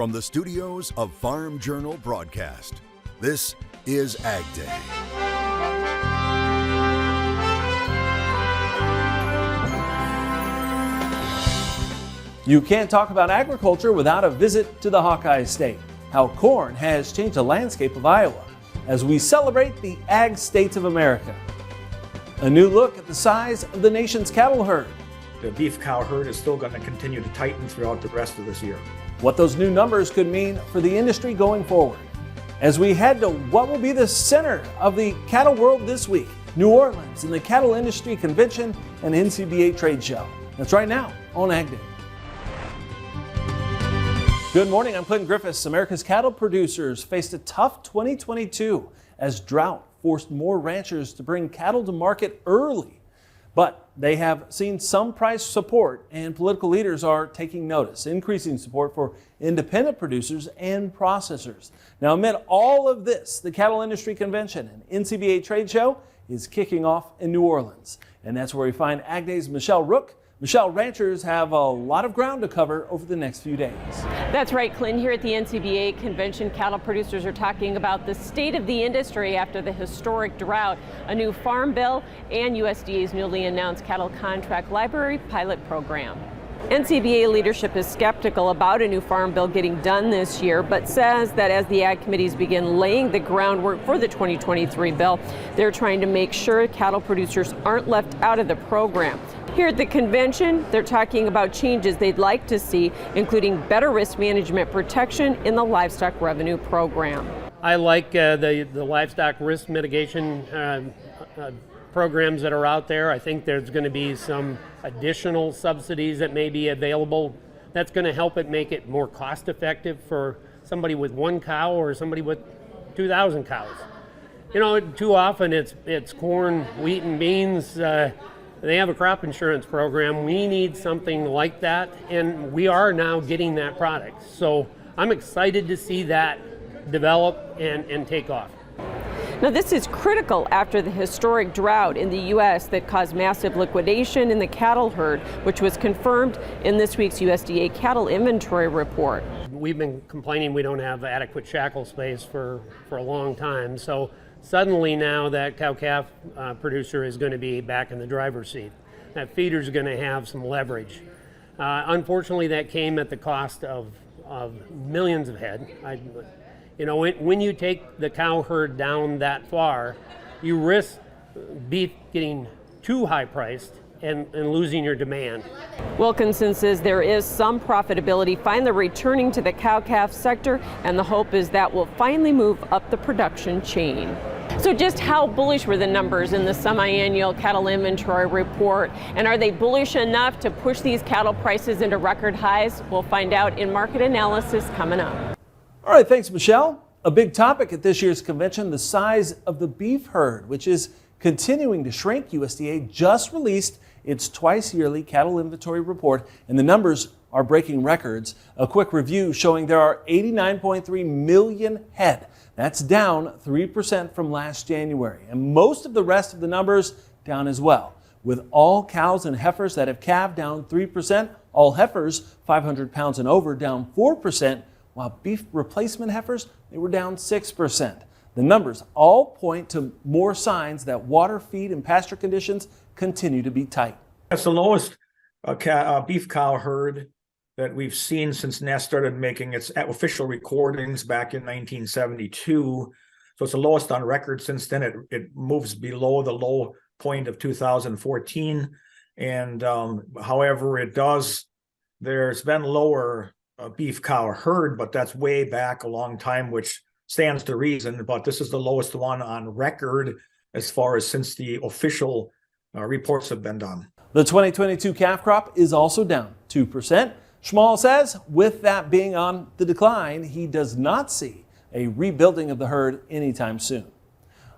From the studios of Farm Journal Broadcast, this is AgDay. You can't talk about agriculture without a visit to the Hawkeye State. How corn has changed the landscape of Iowa as we celebrate the Ag States of America. A new look at the size of the nation's cattle herd. The beef cow herd is still going to continue to tighten throughout the rest of this year. What those new numbers could mean for the industry going forward. As we head to what will be the center of the cattle world this week, New Orleans and the Cattle Industry Convention and NCBA trade show. That's right now on AgDay. Good morning, I'm Clinton Griffiths. America's cattle producers faced a tough 2022 as drought forced more ranchers to bring cattle to market early. But they have seen some price support, and political leaders are taking notice, increasing support for independent producers and processors. Now, amid all of this, the Cattle Industry Convention and NCBA trade show is kicking off in New Orleans. And that's where we find AgDay's Michelle Rook. Michelle, ranchers have a lot of ground to cover over the next few days. That's right, Clinton. Here at the NCBA convention, cattle producers are talking about the state of the industry after the historic drought, a new farm bill, and USDA's newly announced cattle contract library pilot program. NCBA leadership is skeptical about a new farm bill getting done this year, but says that as the ag committees begin laying the groundwork for the 2023 bill, they're trying to make sure cattle producers aren't left out of the program. Here at the convention, they're talking about changes they'd like to see, including better risk management protection in the livestock revenue program. I like the livestock risk mitigation programs that are out there. I think there's going to be some additional subsidies that may be available. That's going to help it make it more cost effective for somebody with one cow or somebody with 2,000 cows. You know, too often it's corn, wheat, and beans. They have a crop insurance program. We need something like that, and we are now getting that product. So I'm excited to see that develop and take off. Now, this is critical after the historic drought in the U.S. that caused massive liquidation in the cattle herd, which was confirmed in this week's USDA cattle inventory report. We've been complaining we don't have adequate shackle space for a long time. So suddenly now that cow-calf producer is going to be back in the driver's seat. That feeder is going to have some leverage. Unfortunately, that came at the cost of millions of head. You know, when you take the cow herd down that far, you risk beef getting too high priced and losing your demand. Wilkinson says there is some profitability finally returning to the cow-calf sector, and the hope is that will finally move up the production chain. So just how bullish were the numbers in the semi-annual cattle inventory report? And are they bullish enough to push these cattle prices into record highs? We'll find out in market analysis coming up. All right, thanks, Michelle. A big topic at this year's convention, the size of the beef herd, which is continuing to shrink. USDA just released its twice-yearly cattle inventory report, and the numbers are breaking records. A quick review showing there are 89.3 million head. That's down 3% from last January, and most of the rest of the numbers down as well, with all cows and heifers that have calved down 3%, all heifers 500 pounds and over down 4%, while beef replacement heifers, they were down 6%. The numbers all point to more signs that water, feed, and pasture conditions continue to be tight. That's the lowest beef cow herd that we've seen since NASS started making its official recordings back in 1972. So it's the lowest on record since then. It moves below the low point of 2014. And however, there's been lower beef cow herd, but that's way back a long time, which stands to reason. But this is the lowest one on record as far as since the official reports have been done. The 2022 calf crop is also down 2%. Schmall says with that being on the decline, he does not see a rebuilding of the herd anytime soon.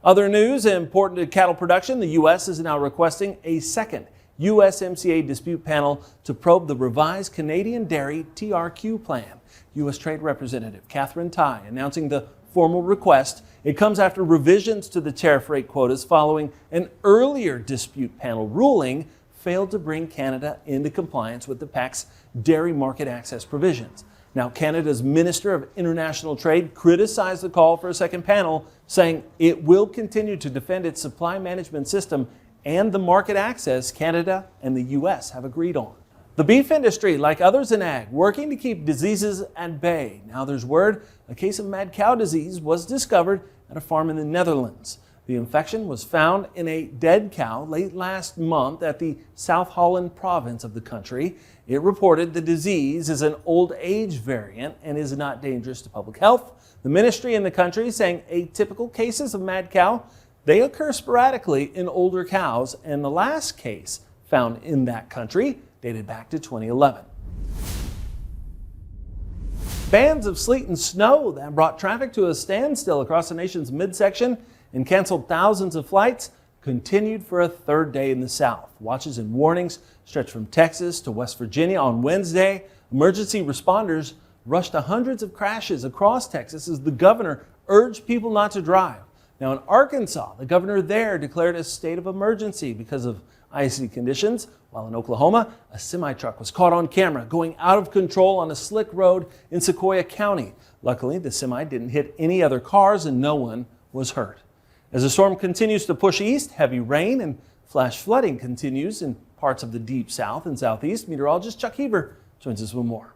Other news important to cattle production, the U.S. is now requesting a second USMCA dispute panel to probe the revised Canadian dairy TRQ plan. U.S. Trade Representative Catherine Tai announcing the formal request. It comes after revisions to the tariff rate quotas following an earlier dispute panel ruling failed to bring Canada into compliance with the PAC's dairy market access provisions. Now, Canada's Minister of International Trade criticized the call for a second panel, saying it will continue to defend its supply management system and the market access Canada and the U.S. have agreed on. The beef industry, like others in ag, working to keep diseases at bay. Now there's word a case of mad cow disease was discovered at a farm in the Netherlands. The infection was found in a dead cow late last month at the South Holland province of the country. It reported the disease is an old age variant and is not dangerous to public health. The ministry in the country saying atypical cases of mad cow, they occur sporadically in older cows, and the last case found in that country dated back to 2011. Bands of sleet and snow that brought traffic to a standstill across the nation's midsection and canceled thousands of flights continued for a third day in the South. Watches and warnings stretched from Texas to West Virginia on Wednesday. Emergency responders rushed to hundreds of crashes across Texas as the governor urged people not to drive. Now in Arkansas, the governor there declared a state of emergency because of icy conditions, while in Oklahoma, a semi-truck was caught on camera going out of control on a slick road in Sequoyah County. Luckily, the semi didn't hit any other cars and no one was hurt. As the storm continues to push east, heavy rain and flash flooding continues in parts of the deep south and southeast. Meteorologist Chuck Heber joins us with more.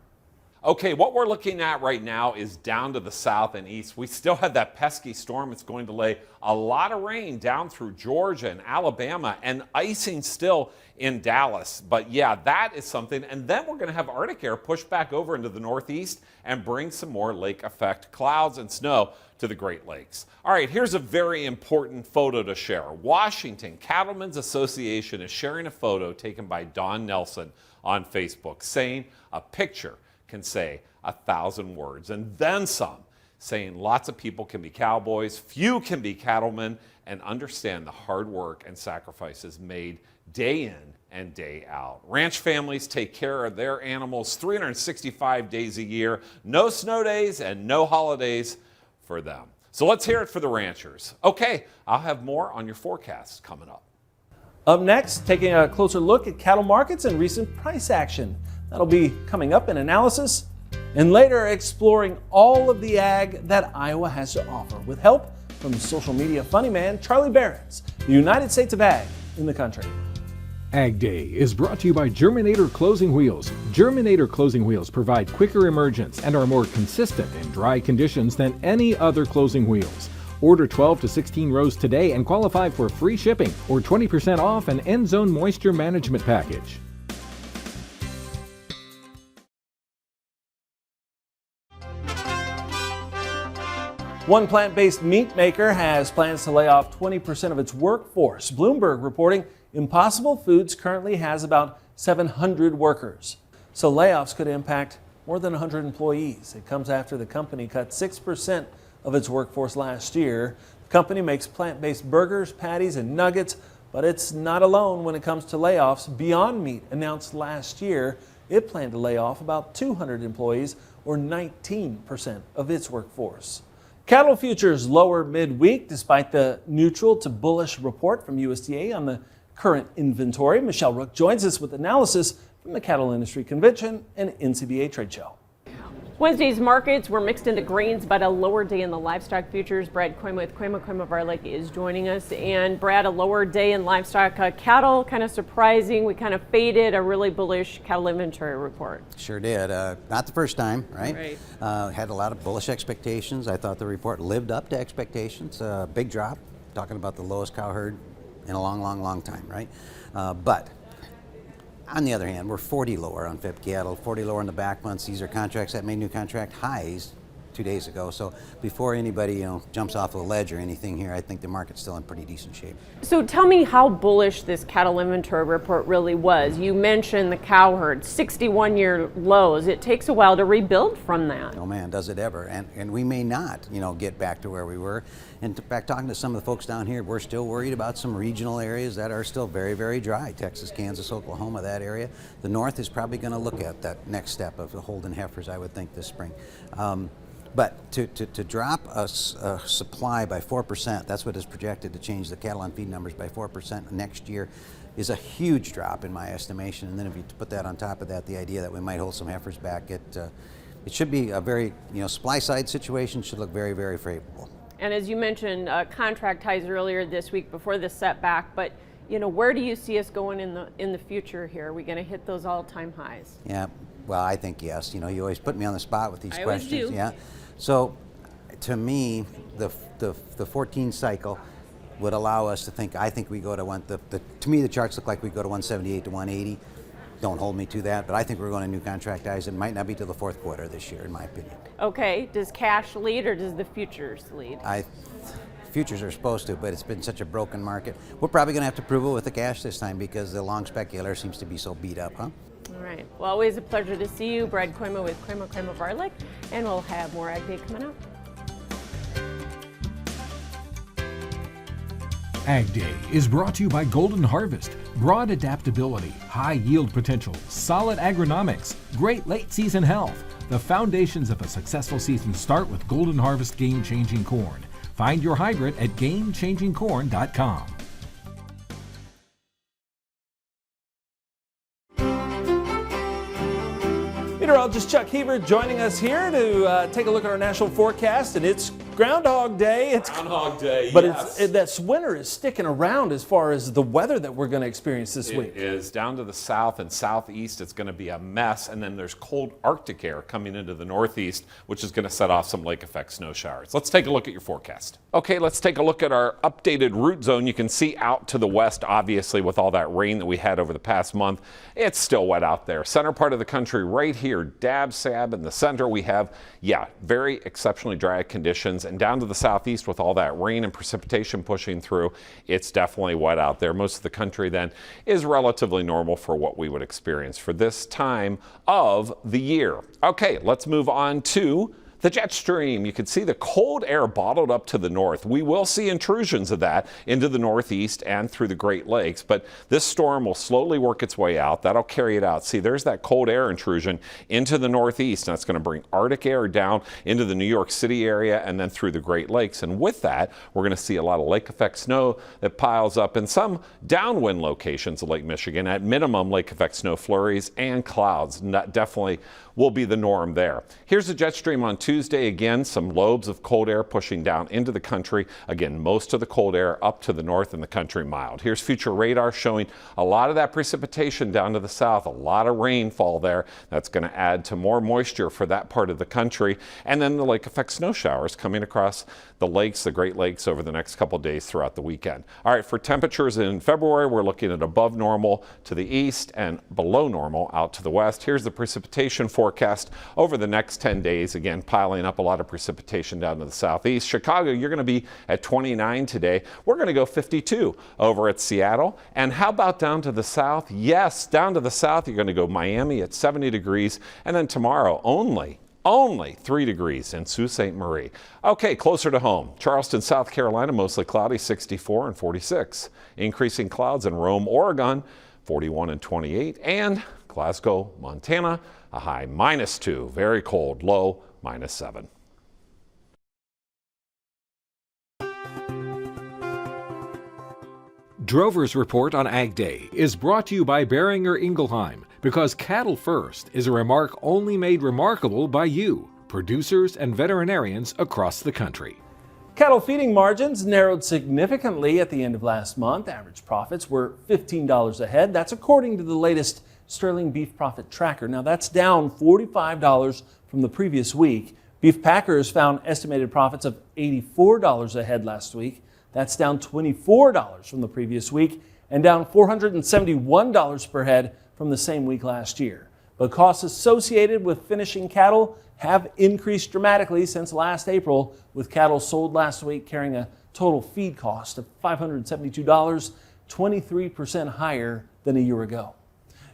Okay, what we're looking at right now is down to the south and east. We still have that pesky storm. It's going to lay a lot of rain down through Georgia and Alabama and icing still in Dallas. But yeah, that is something. And then we're going to have Arctic air push back over into the northeast and bring some more lake effect clouds and snow to the Great Lakes. All right, here's a very important photo to share. Washington Cattlemen's Association is sharing a photo taken by Don Nelson on Facebook saying a picture can say 1,000 words and then some, saying lots of people can be cowboys, few can be cattlemen, and understand the hard work and sacrifices made day in and day out. Ranch families take care of their animals 365 days a year, no snow days and no holidays for them. So let's hear it for the ranchers. Okay, I'll have more on your forecast coming up. Up next, taking a closer look at cattle markets and recent price action. That'll be coming up in analysis. And later, exploring all of the ag that Iowa has to offer with help from social media funny man Charlie Behrens, the United States of Ag in the country. AgDay is brought to you by Germinator Closing Wheels. Germinator Closing Wheels provide quicker emergence and are more consistent in dry conditions than any other closing wheels. Order 12 to 16 rows today and qualify for free shipping or 20% off an end zone moisture management package. One plant-based meat maker has plans to lay off 20% of its workforce. Bloomberg reporting Impossible Foods currently has about 700 workers. So layoffs could impact more than 100 employees. It comes after the company cut 6% of its workforce last year. The company makes plant-based burgers, patties, and nuggets, but it's not alone when it comes to layoffs. Beyond Meat announced last year it planned to lay off about 200 employees, or 19% of its workforce. Cattle futures lower midweek despite the neutral to bullish report from USDA on the current inventory. Michelle Rook joins us with analysis from the Cattle Industry Convention and NCBA trade show. Wednesday's markets were mixed into grains, but a lower day in the livestock futures. Brad Quema with Quema of Our Lake is joining us. And Brad, a lower day in livestock cattle, kind of surprising. We kind of faded a really bullish cattle inventory report. Sure did. Not the first time, right? Had a lot of bullish expectations. I thought the report lived up to expectations. Big drop, talking about the lowest cow herd in a long time, right? But on the other hand, we're 40 lower on fed cattle, 40 lower in the back months. These are contracts that made new contract highs 2 days ago. So before anybody jumps off the ledge or anything here, I think the market's still in pretty decent shape. So tell me how bullish this cattle inventory report really was. You mentioned the cow herd, 61-year lows. It takes a while to rebuild from that. Oh man, does it ever. And we may not, get back to where we were. In fact, talking to some of the folks down here, we're still worried about some regional areas that are still very, very dry. Texas, Kansas, Oklahoma, that area. The North is probably going to look at that next step of the Holden heifers, I would think, this spring. But to drop a supply by 4%, that's what is projected to change the cattle on feed numbers by 4% next year, is a huge drop in my estimation. And then if you put that on top of that, the idea that we might hold some heifers back at it should be a very, supply side situation should look very, very favorable. And as you mentioned, contract highs earlier this week before this setback, but where do you see us going in the future here? Are we going to hit those all-time highs? Yeah, well, I think yes. You always put me on the spot with these I always questions. do. Yeah. So, to me, the 14 cycle would allow us to think. I think we go to to me the charts look like we go to 178 to 180. Don't hold me to that, but I think we're going to new contract highs. It might not be till the fourth quarter this year, in my opinion. Okay. Does cash lead or does the futures lead? Futures are supposed to, but it's been such a broken market. We're probably going to have to prove it with the cash this time because the long speculator seems to be so beat up, huh? All right. Well, always a pleasure to see you, Brad Koima with Koima Varlick, and we'll have more AgDay coming up. AgDay is brought to you by Golden Harvest. Broad adaptability, high yield potential, solid agronomics, great late season health. The foundations of a successful season start with Golden Harvest Game-Changing Corn. Find your hybrid at GameChangingCorn.com. Meteorologist Chuck Heber joining us here to take a look at our national forecast, and it's Groundhog Day. It's Groundhog Day, but yes. That winter is sticking around as far as the weather that we're going to experience this week. It is. Down to the south and southeast, it's going to be a mess, and then there's cold Arctic air coming into the northeast, which is going to set off some lake effect snow showers. Let's take a look at your forecast. Okay, let's take a look at our updated root zone. You can see out to the west, obviously, with all that rain that we had over the past month, it's still wet out there. Center part of the country right here, dab sab in the center, we have, very exceptionally dry conditions. And down to the southeast with all that rain and precipitation pushing through, it's definitely wet out there. Most of the country then is relatively normal for what we would experience for this time of the year. Okay, let's move on to the jet stream. You can see the cold air bottled up to the north. We will see intrusions of that into the northeast and through the Great Lakes, but this storm will slowly work its way out. That'll carry it out. See, there's that cold air intrusion into the northeast, and that's going to bring Arctic air down into the New York City area and then through the Great Lakes. And with that, we're going to see a lot of lake effect snow that piles up in some downwind locations of Lake Michigan. At minimum, lake effect snow flurries and clouds definitely will be the norm there. Here's the jet stream on Tuesday. Again, some lobes of cold air pushing down into the country. Again, most of the cold air up to the north in the country mild. Here's future radar showing a lot of that precipitation down to the south, a lot of rainfall there. That's going to add to more moisture for that part of the country. And then the lake effect snow showers coming across the lakes, the Great Lakes, over the next couple days throughout the weekend. All right, for temperatures in February, we're looking at above normal to the east and below normal out to the west. Here's the precipitation forecast over the next 10 days. Again, piling up a lot of precipitation down to the southeast. Chicago, you're going to be at 29 today. We're going to go 52 over at Seattle. And how about down to the south? Yes, down to the south, you're going to go Miami at 70 degrees. And then tomorrow, only 3 degrees in Sault Ste. Marie. Okay, closer to home. Charleston, South Carolina, mostly cloudy, 64 and 46. Increasing clouds in Rome, Oregon, 41 and 28. And Glasgow, Montana, a high -2. Very cold, low -7. Drover's Report on Ag Day is brought to you by Beringer Ingelheim, because cattle first is a remark only made remarkable by you, producers and veterinarians across the country. Cattle feeding margins narrowed significantly at the end of last month. Average profits were $15 a head. That's according to the latest Sterling Beef Profit Tracker. Now that's down $45 from the previous week. Beef packers found estimated profits of $84 a head last week. That's down $24 from the previous week and down $471 per head from the same week last year. But costs associated with finishing cattle have increased dramatically since last April, with cattle sold last week carrying a total feed cost of $572, 23% higher than a year ago.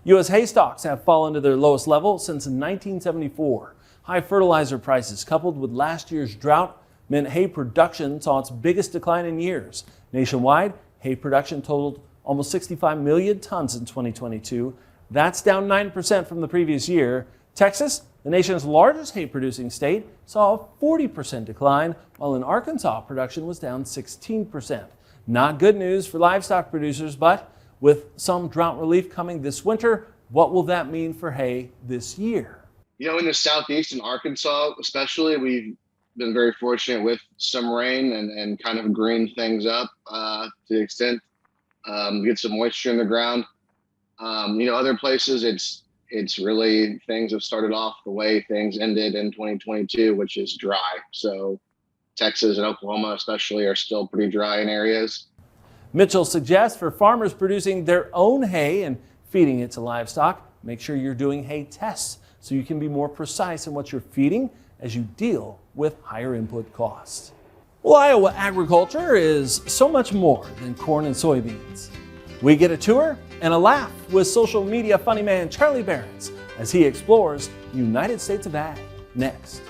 U.S. hay stocks have fallen to their lowest level since 1974. High fertilizer prices coupled with last year's drought meant hay production saw its biggest decline in years. Nationwide, hay production totaled almost 65 million tons in 2022. That's down 9% from the previous year. Texas, the nation's largest hay producing state, saw a 40% decline, while in Arkansas, production was down 16%. Not good news for livestock producers, but with some drought relief coming this winter, what will that mean for hay this year? In the Southeast in Arkansas, especially, we've been very fortunate with some rain and kind of green things up to the extent, get some moisture in the ground. Other places it's really, things have started off the way things ended in 2022, which is dry. So Texas and Oklahoma especially are still pretty dry in areas. Mitchell suggests for farmers producing their own hay and feeding it to livestock, make sure you're doing hay tests so you can be more precise in what you're feeding as you deal with higher input costs. Well, Iowa agriculture is so much more than corn and soybeans. We get a tour and a laugh with social media funny man Charlie Behrens as he explores the United States of Ag next.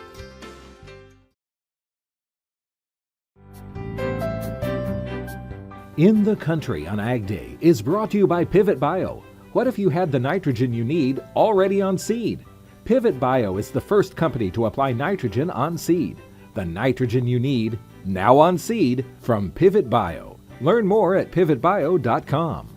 In the Country on Ag Day is brought to you by Pivot Bio. What if you had the nitrogen you need already on seed? Pivot Bio is the first company to apply nitrogen on seed. The nitrogen you need, now on seed, from Pivot Bio. Learn more at pivotbio.com.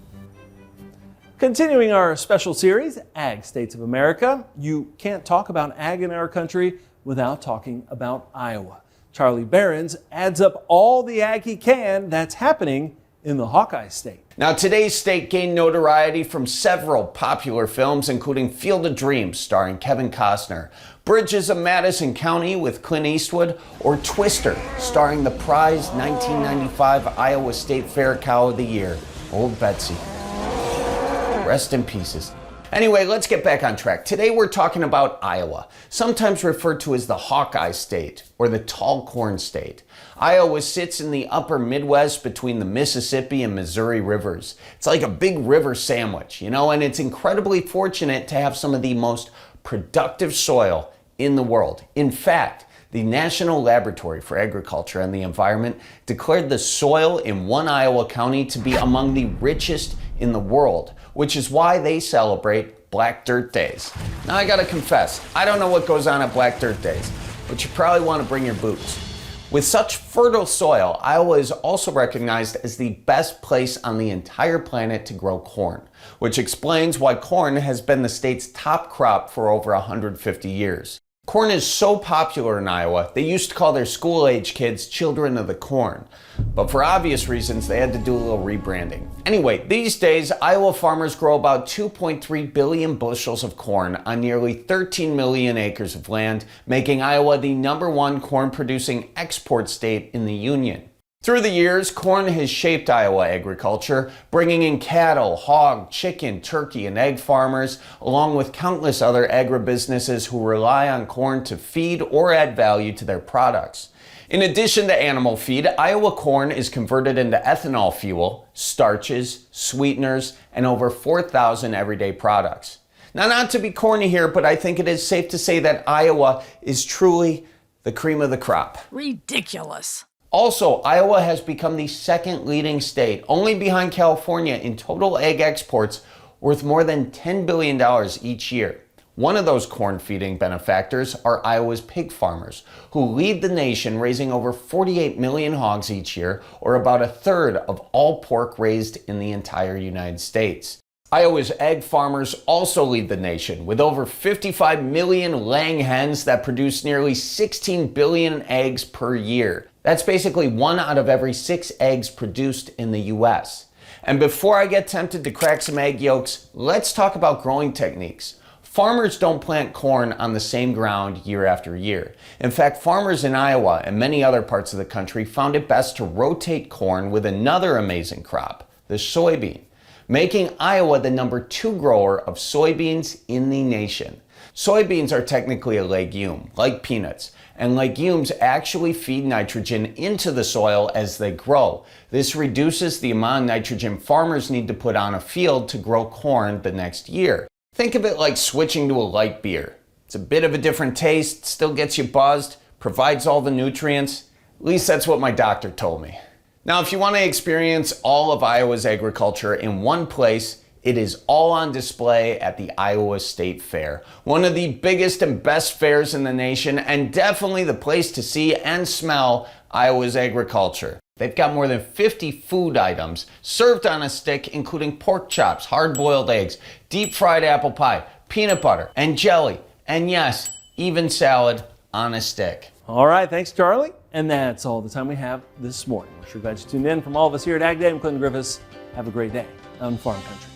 Continuing our special series, Ag States of America, you can't talk about ag in our country without talking about Iowa. Charlie Behrens adds up all the ag he can that's happening in the Hawkeye State. Now, today's state gained notoriety from several popular films, including Field of Dreams, starring Kevin Costner, Bridges of Madison County with Clint Eastwood, or Twister, starring the prized 1995 Iowa State Fair Cow of the Year, Old Betsy. Rest in pieces. Anyway, let's get back on track. Today we're talking about Iowa, sometimes referred to as the Hawkeye State or the Tall Corn State. Iowa sits in the upper Midwest between the Mississippi and Missouri rivers. It's like a big river sandwich, and it's incredibly fortunate to have some of the most productive soil in the world. In fact, the National Laboratory for Agriculture and the Environment declared the soil in one Iowa county to be among the richest in the world, which is why they celebrate Black Dirt Days. Now, I gotta confess, I don't know what goes on at Black Dirt Days, but you probably want to bring your boots. With such fertile soil, Iowa is also recognized as the best place on the entire planet to grow corn, which explains why corn has been the state's top crop for over 150 years. Corn is so popular in Iowa, they used to call their school-age kids children of the corn. But for obvious reasons, they had to do a little rebranding. Anyway, these days, Iowa farmers grow about 2.3 billion bushels of corn on nearly 13 million acres of land, making Iowa the #1 corn-producing export state in the union. Through the years, corn has shaped Iowa agriculture, bringing in cattle, hog, chicken, turkey, and egg farmers, along with countless other agribusinesses who rely on corn to feed or add value to their products. In addition to animal feed, Iowa corn is converted into ethanol fuel, starches, sweeteners, and over 4,000 everyday products. Now, not to be corny here, but I think it is safe to say that Iowa is truly the cream of the crop. Ridiculous. Also, Iowa has become the second leading state, only behind California, in total egg exports worth more than $10 billion each year. One of those corn feeding benefactors are Iowa's pig farmers, who lead the nation, raising over 48 million hogs each year, or about a third of all pork raised in the entire United States. Iowa's egg farmers also lead the nation, with over 55 million laying hens that produce nearly 16 billion eggs per year. That's basically 1 out of every 6 eggs produced in the US. And before I get tempted to crack some egg yolks, let's talk about growing techniques. Farmers don't plant corn on the same ground year after year. In fact, farmers in Iowa and many other parts of the country found it best to rotate corn with another amazing crop, the soybean, making Iowa the #2 grower of soybeans in the nation. Soybeans are technically a legume, like peanuts, and legumes actually feed nitrogen into the soil as they grow. This reduces the amount of nitrogen farmers need to put on a field to grow corn the next year. Think of it like switching to a light beer. It's a bit of a different taste, still gets you buzzed, provides all the nutrients. At least that's what my doctor told me. Now, if you want to experience all of Iowa's agriculture in one place, it is all on display at the Iowa State Fair, one of the biggest and best fairs in the nation, and definitely the place to see and smell Iowa's agriculture. They've got more than 50 food items served on a stick, including pork chops, hard-boiled eggs, deep-fried apple pie, peanut butter, and jelly, and yes, even salad on a stick. All right, thanks, Charlie. And that's all the time we have this morning. We're sure glad you tuned in. From all of us here at AgDay, I'm Clinton Griffiths. Have a great day on Farm Country.